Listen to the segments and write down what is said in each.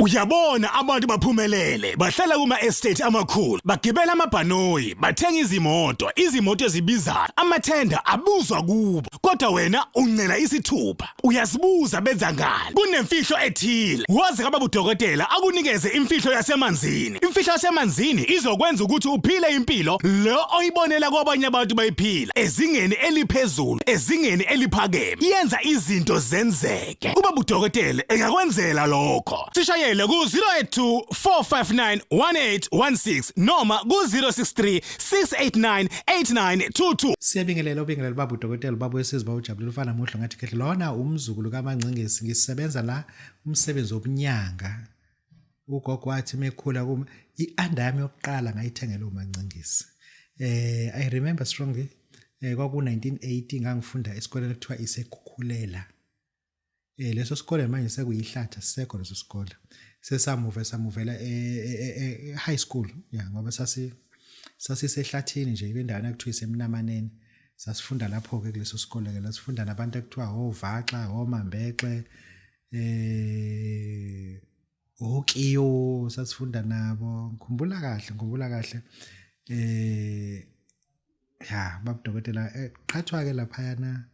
Uyabona abantu baphumelele bahlala kuma estate amakhulu bagibela amabhanoyi bathenga izimoto ezibizayo amathenda abuzwa kubo kodwa wena uncela isithupha uyazibuza benza ngani kunemfihlo ethile wazi kaBabu Dokotela akunikeze imfihlo yasemanzini imfihlo yasemanzini izokwenza ukuthi uphile impilo lo oyibonela kwabanye abantu bayiphila ezingeni eliphezulu ezingeni eliphakeme yenza izinto zenzeke uBabu Dokotela engakwenzela lokho sishayele ku 082 459 1816 noma ku 063 689 8922 Siyabingelela Babu Dokotela Babu wesizwe ujabulile ufana muhle ngathi kehle lona umzukulu kaMangcengesi ngisebenza la umsebenzi wobunyanga ugogo wathi mekhula kuma ianda yami yokuqala ngayithengela uMangcengesi I remember strongly kwaku 1980 ngangifunda esikoleni ekuthiwa iseKukhulela leso sikole manje sekuyihlatha sisekho leso sikole samuvela high school ngoba sasisehlathini nje indawo ekuthiwa isemnamaneni sasifunda lapho ke kuleso sikole ke lasifunda nabantu ekuthiwa oVaxa oMambexe oKiyo sasifunda nabo ngikhumbula kahle Babu Dokotela qhathwa ke lapha yana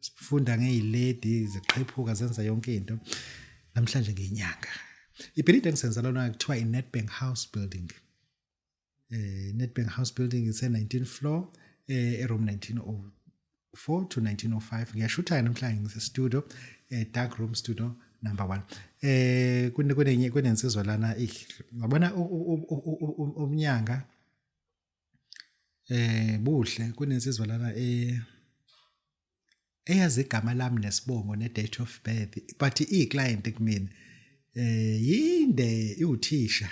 sifunda ngezilady ziqhephuka zenza yonke into namhlanje ngenyanga ibuilding engisenza lona kuthiwa iNedbank House Building Nedbank House Building is a 19th floor room 1904 to 1905 ngiyashutha namhlanje ngise studio dark room studio number 1 kunensizwa lana ngabona umnyanga buhle kunensizwa lana eyazi igama lami nesibongo ne date of birth but iclient kumina yinde iuthisha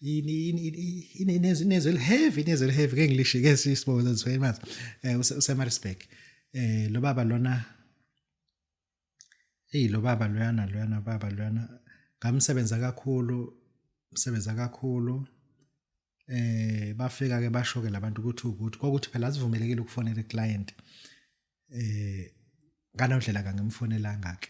inezwe heavy ke English ke sisibongo that's famous uSemarisburg lo baba lona lo baba loyana ngamsebenza kakhulu bafika ke bashoke labantu ukuthi ukuthi phela asivumelekile ukufonela iclient ngalondlela kangimfonelanga ke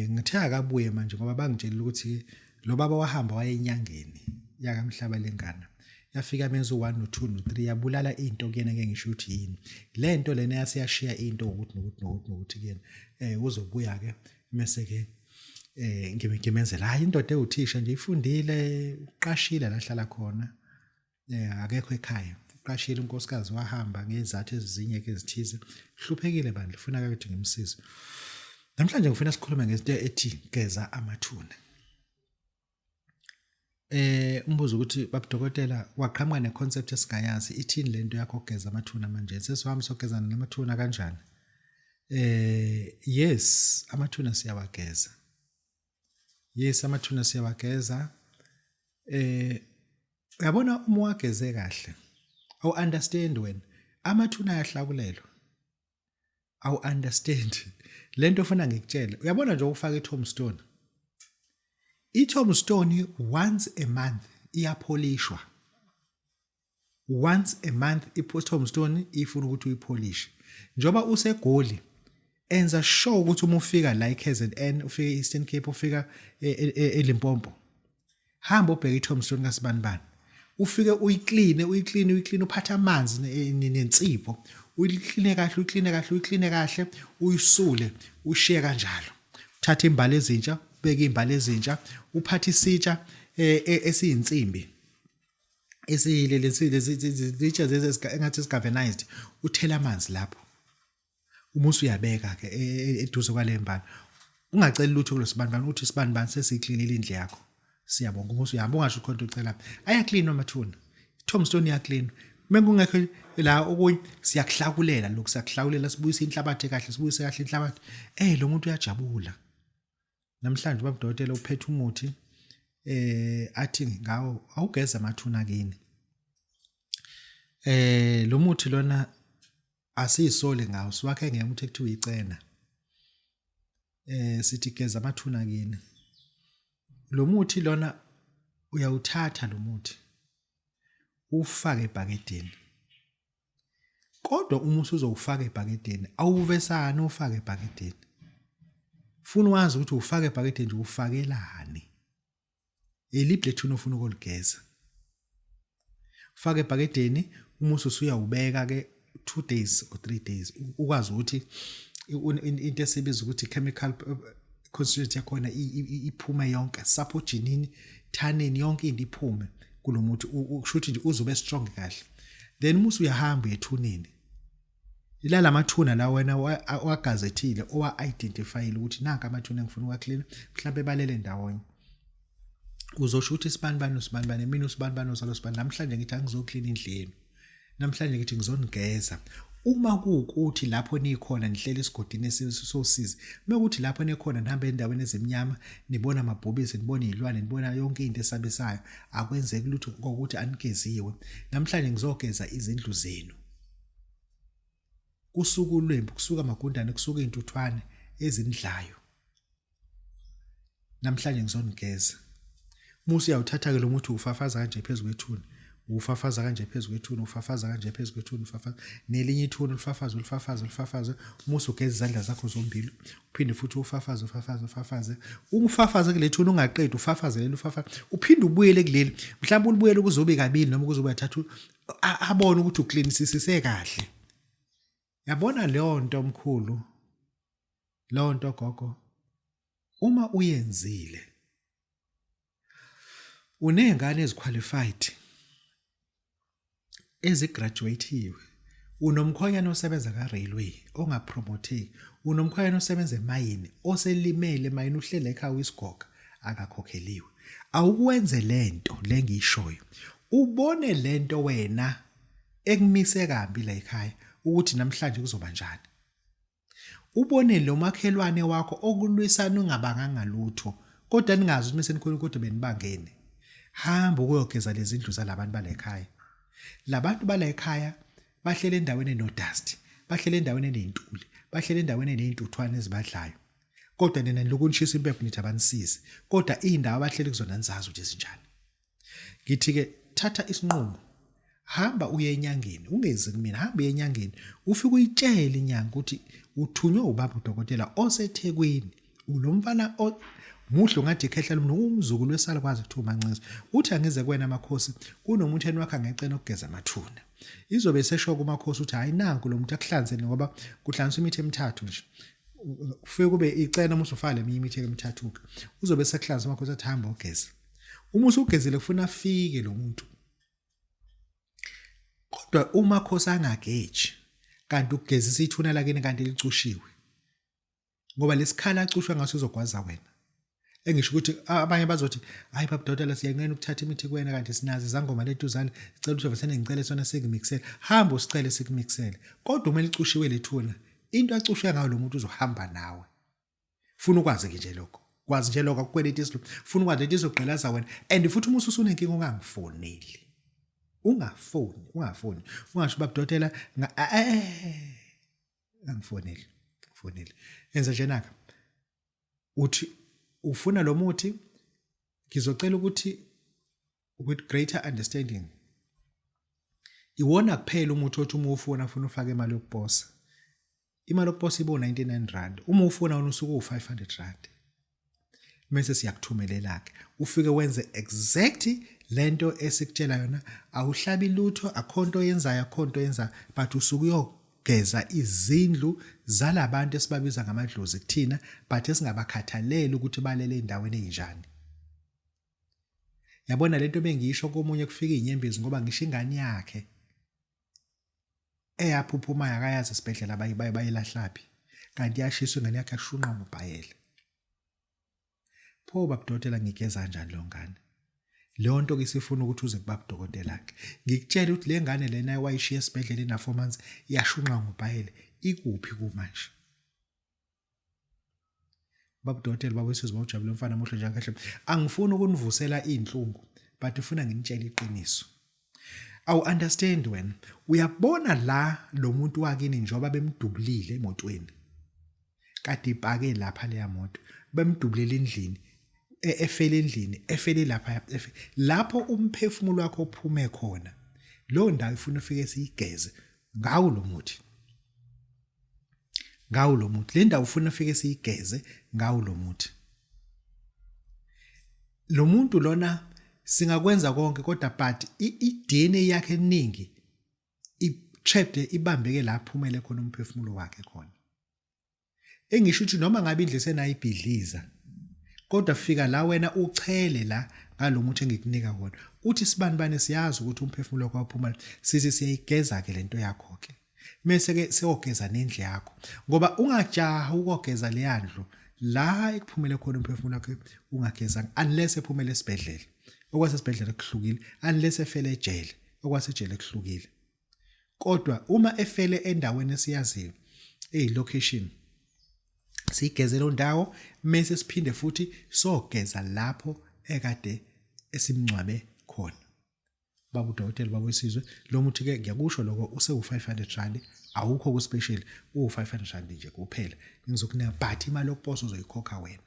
ngithe akabuye manje ngoba bangitshela ukuthi lo baba wahamba wayenyangeni yakamhlaba lengana yafika menza u1 no2 no3 yabulala into kuyena ngeke ngisho ukuthi yini lento lena yasiyashiya into ukuthi kuyena uzobuya ke mase ke ngimenzela hayi indoda ewuthisha nje ifundile uqashile la hlala khona akekho ekhaya uqashile unkosikazi wahamba ngezathu ezinye ke ezithize hluphekile bandle ufuna ukuthi ngimsize namhlanje ngifuna sikhulume ngezinto ethi Geza Amathuna umbuzo ukuthi Babu Dokotela waqhamuka neconcept esingayazi ithini lento yakho Geza Amathuna manje sesiwami sogezana namathuna kanjani yes amathuna siyawageza uyabona uma wageze kahle awu understand wena amathuna ayahlakulelwa awu understand lento ufuna ngikutshela uyabona nje ukufaka iTombstone once a month iyapolishwa once a month iTombstone ifuna ukuthi uyipolish njoba usegoli enza sure ukuthi uma ufika la eKZN ufika eEastern Cape ufika eLimpopo hamba ubheka iTombstone kaSibanibani ufike uyiclean uphatha amanzi nensipho uyiclean kahle uyisule ushiye kanjalo uthatha imbali ezintsha ubeka imbali ezintsha uphatha isitsha esiyinsimbi esiyilezitsha engathi galvanized uthela amanzi lapho umusu uyabeka ke eduze kwale mbali ungacela lutho kuloSibanibani uthi Sibanibani sesicleanile indle yakho siyabonga umusu uyahamba ungasho khona ucela ayaclean amathuna iTombstone iyaclean mengungekho la okunye siyakuhlakulela lokho siyakuhlakulela sibuyisa inhlabathi kahle sibuyise kahle inhlabathi lo muntu uyajabula namhlanje Babu Dokotela uphethe umuthi athi ngawo awugeza amathuna kini lo muthi lona asiyisole ngawo siwakhe ngemuthi ekuthiwa icena sithi Geza Amathuna kini lo muthi lona uyawuthatha lo muthi ufake ebhakedeni kodwa uma usuzowufaka ebhakedeni awuvesana ufake ebhakedeni funa wazi ukuthi ufake ebhakedeni nje ufakelani eliphi lethuna ufuna ukuligeza. Faka ebhakedeni, umusi usuyawubeka ke 2 days or 3 days ukwazi ukuthi into esibiza ukuthi chemical constituent yakhona iphume yonke, sapogenine, tannin yonke into iphume kulomuthi, ukusho ukuthi nje uzobe strong kahle. Then musu uyahamba ethuneni. Ilala amathuna la wena wagazethile owa-identifyile ukuthi nanka amathuna engifuna ukuwaclean, mhlawumbe balele ndawonye. Uzosho ukuthi isibanibani, mina usibanibani osalo sibani, namhlanje ngithi angizoclean indlini. Namhlanje ngithi ngizonigeza. Uma kuukuthi lapho nikhona nihlele isigodini esisosiza, mekuthi lapho nikhona nihambe endaweni ezimnyama, nibona amabhubesi, nibona izilwane, nibona yonke into esabesayo, akwenzeki lutho ukuthi anigeziwe. Namhlanje ngizogeza izindlu zenu. Kusuka uLwembu, kusuka amagundane, kusuka intuthwane ezinidlayo. Namhlanje ngizonigeza. Musu uyawuthatha ke lo muthi ufafaza kanje phezulu kwethuna. Ufafaza kanje phezulu kwethuna, ufafaza kanje phezulu kwethuna, ufafaza nelinye ithuna ulifafaza. Musu ugeza izandla zakho zombili. Uphinde futhi ufafaze. Ungifafaze kule thuna ungaqedi, ufafazelele ufafaza. Uphinde ubuyele kuleli. Mhlawumbe ulibuyele kuzobe kabili noma kuzobe kathathu, abone ukuthi ucleansisise kahle. Yabona leyo nto omkhulu. Leyo nto gogo. Uma uyenzile, unezingane eziqualified, ezigraduatewe, unomkhonyana osebenza ka-railway ongapromotheki, unomkhonyana osebenza emayini oselimele emayini uhlele ekhaya uyisigoga akakhokheliwe. Awukwenze lento lengiyishoyo, ubone lento wena ekumise kabi la ekhaya ukuthi namhlanje kuzoba njani. Ubone lo makhelwane wakho okulwisana ungabanganga lutho, kodwa ningazi ukuthi mesenikhona ukuthi benibangene. Hamba ukuyogeza lezi ndlu zalabantu bala ekhaya. Labantu bala ekhaya bahlele endaweni enodust, bahlele endaweni enezintuli, bahlele endaweni enezintuthwane ezibadlayo. Kodwa nina nilokunishisa impepho nithi abanisize, kodwa indawo abahlele kuzona nizazi ukuthi izinjani. Ngithi ke thatha isinqumo. Hamba uye enyangeni, ungezi kumina, hamba uye enyangeni, ufike uyitshele inyanga ukuthi uthunywe uBabu Dokotela oseThekwini. Ulomfana muhle ngathi ikhehla lomnu umzukulu wesala kwazi kuthuma Mancinci. Uthi angize kwena amakhosi, kunomuntu enwakha ngecena ukugeza amathuna. Izobe sesho kumakhosi ukuthi hayi nanku lo muntu akuhlanzeni ngoba kuhlanzwa imithi emithathu nje. Ufike kube icena musu ufale imithi emithathu. Uzobe sekuhlanza amakhosi athi hamba ugeza. Uma usugezile kufuna afike lo muntu. Kodwa umakhosi angageji kanti ukugezisa ithuna lakini kanti licushiwe. Ngoba lesikhala acushwe ngaso uzogwaza wena. Engisho ukuthi abanye bazothi hayi Babu Dokotela siyanqena ukuthatha imithi kuwena kanti sinazi izangoma letuzane sicela ukuthi avesene ngicela sona sikimixele. Hamba usicele sikimixele. Kodwa uma licushiwe lethuna, into acushwe ngayo lo muntu uzohamba nawe. Funa ukwazi ke nje lokho. Kwazi nje lokho akukweleta isiluphu. Funa ukwazi lento izogqilaza wena. And futhi uma usunenkinga ungangifoneli. Ungafoni. Ungasho Babu Dokotela angifoneli. Enza nje naka. Uthi ufuna lo muthi, ngizocela ukuthi with greater understanding. Iwona kuphela umuthi othi uma ufuna ufake imali yokuposa. Imali yokuposa ibo 99 rand. Uma ufuna wona usuku u500 rand. Mase siyakuthumelela ke. Ufike wenze exactly lento esikutshela yona, awuhlabi lutho, akhonto yenzayo, but usuku uyogeza izindlu zalabantu esibabiza ngamadlozi kuthina, but esingabakhathaleli ukuthi balele endaweni enjani. Yabona lento bengiyisho komunye kufika inyembezi ngoba ngisho ingane yakhe eyaphuphuma akayazi isibhedlela bayilahlaphi, kanti yashiswa ingane yakhe ashunqa ngobhayela. Pho Babu Dokotela ngigeza kanjani lo ngane? Leyo nto ke sifuna ukuthi uze kuBabu Dokotela ke. Ngikutshela ukuthi le ngane lena wayishiya esibhedlela ina 4 months yashunqa ngobhayela, ikuphi kumanje? Babu Dokotela babo sesizwa ujabule mfana muhle nje kahle. Angifuni ukunivusela inhlungu, but ufuna nginitshele iqiniso. Awu understand when uyabona la lo muntu wakini njoba bemdubulile emotweni. Kade ipake lapha leya moto, bemdubulele endlini. Efele endlini, efele lapho umphefumulo wakho ophume khona. Lo ndawo ifuna ufike siyigeze ngawo lo muthi. Le ndawo ufuna ufike siyigeze ngawo lo muthi. Lo muntu lona singakwenza konke kodwa but i-DNA yakhe eningi i-trapped ibambeke la phumele khona umphefumulo wakhe khona. Engisho ukuthi noma ngabe indle senayibhidliza kodwa fika la wena uchele la ngalomuthi engikunika wona uthi sibanibane siyazi ukuthi umphefumulo wakho uphuma sithi siyayigeza ke lento yakho ke mase ke seyogeza nendle yakho ngoba ungajaha ukogeza le yandlu la ekuphumele khona umphefumulo wakho ungageza unless ephumele esibhedlela okwasesibhedlela kuhlukile unless efele ejele okwasejele kuhlukile kodwa uma efele endaweni esiyaziyo location sigeze lo ndawo mase siphinde futhi sogeza lapho ekade esimncwabe khona. Babu Dokotela babo wesizwe lo muthi ke ngiyakusho lokho use u500 rand awukho ku special u500 rand nje kuphela ngizokunika but imali yokuposa uzoyikhokha wena.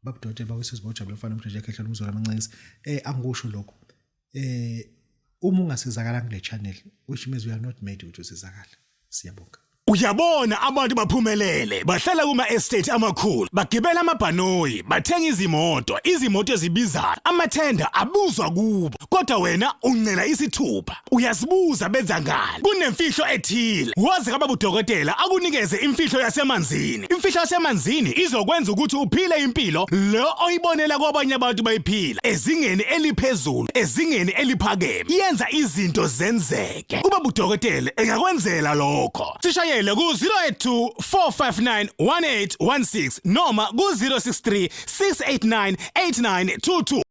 Babu Dokotela babo wesizwe bawujabule ufana umntu nje ekhehlela umzolo amancisi angikusho lokho uma ungasizakala kule channel which means we are not made ukuthi usizakala. Siyabonga. Uyabona abantu baphumelele bahlala kuma estate amakhulu bagibela amabhanoyi bathenga izimoto ezibizayo amathenda abuzwa kubo kodwa wena uncela isithupha uyazibuza benza ngani kunemfihlo ethile wazi kaBabu Dokotela akunikeze imfihlo yasemanzini izokwenza ukuthi uphile impilo lo oyibonela kwabanye abantu bayiphila ezingeni eliphezulu ezingeni eliphakeme yenza izinto zenzeke uBabu Dokotela engakwenzela lokho sishaye ku 082 459 1816 noma ku 063 689 8922